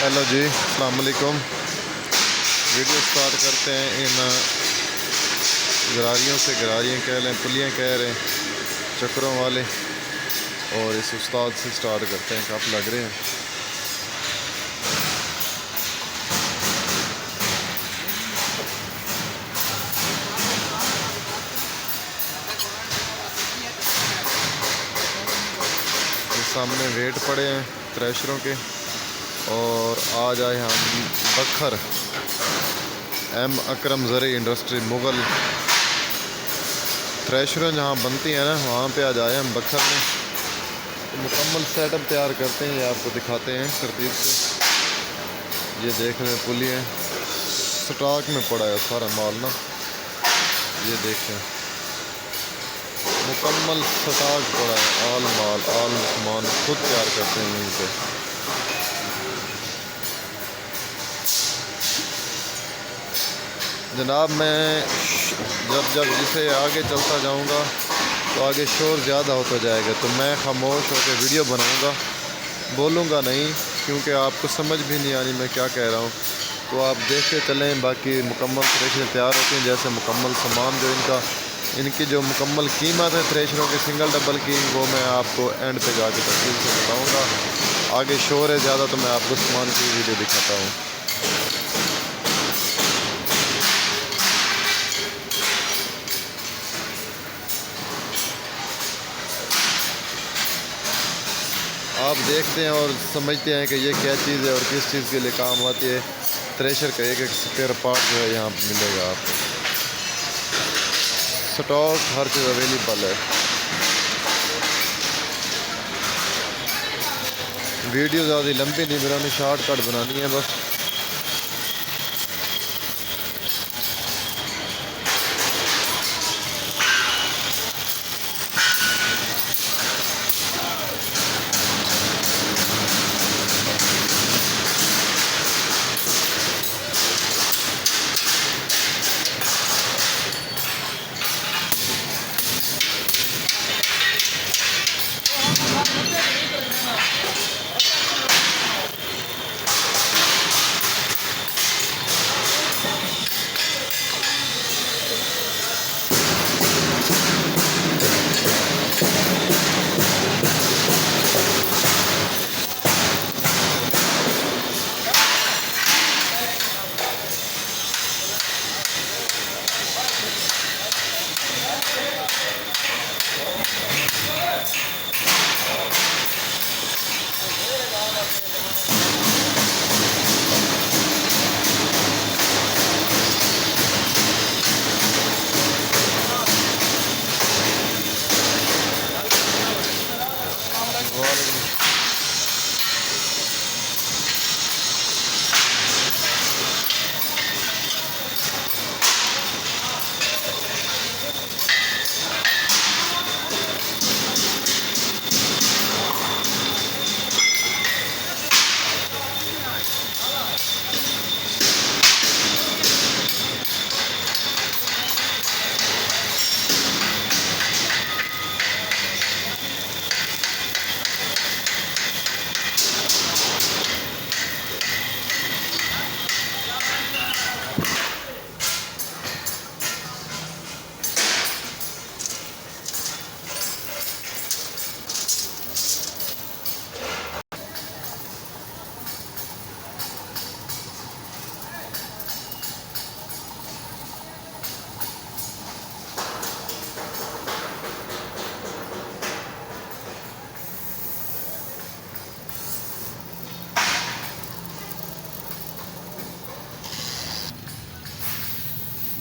Hello जी, अस्सलाम वालेकुम। Video start करते हैं इन गरारियों से, गरारियाँ कह लें, पुलियाँ कह रहे हैं, चक्रों वाले। और इस उस्ताद से स्टार्ट करते हैं, कप लग रहे हैं। ये सामने वेट पड़े हैं थ्रेशरों के। और आज आए हम बखर एम अकरम ज़री इंडस्ट्री मुग़ल थ्रेशरें जहाँ बनती हैं ना, वहाँ पे आज आए हम बखर में। तो मुकम्मल सेटअप तैयार करते हैं, ये आपको दिखाते हैं तरतीब से। ये देख रहे हैं पुली है, स्टॉक में पड़ा है सारा माल ना। ये देखें मुकम्मल स्टॉक पड़ा है, आल माल आल सामान खुद तैयार करते हैं यहीं पे। जनाब मैं जब जिसे आगे चलता जाऊंगा तो आगे शोर ज़्यादा होता जाएगा, तो मैं खामोश होकर वीडियो बनाऊंगा, बोलूंगा नहीं, क्योंकि आपको समझ भी नहीं आनी मैं क्या कह रहा हूँ। तो आप देखते चलें। बाकी मुकम्मल थ्रेशरें तैयार होती हैं, जैसे मुकम्मल सामान जो इनकी जो मुकम्मल कीमत है थ्रेशरों की सिंगल डबल की, वो मैं आपको एंड पे जाके तफसील से बताऊँगा। आगे शोर है ज़्यादा तो मैं आपको सामान की वीडियो दिखाता हूँ। आप देखते हैं और समझते हैं कि ये क्या चीज़ है और किस चीज़ के लिए काम आती है। थ्रेशर का एक एक स्पेयर पार्ट जो है यहाँ मिलेगा आपको। स्टॉक हर चीज़ अवेलेबल है। वीडियो ज़्यादा लंबी नहीं बनानी, शॉर्टकट बनानी है बस।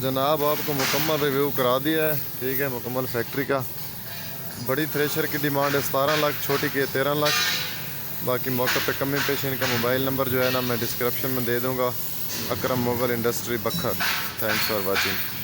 जनाब आपको मुकम्मल रिव्यू करा दिया है, ठीक है। मुकम्मल फैक्ट्री का बड़ी थ्रेशर की डिमांड है 17 लाख, छोटी की 13 लाख। बाकी मौके पे कमी पेश। इनका मोबाइल नंबर जो है ना मैं डिस्क्रिप्शन में दे दूँगा। अकरम मुग़ल इंडस्ट्री बखर। Thanks for watching.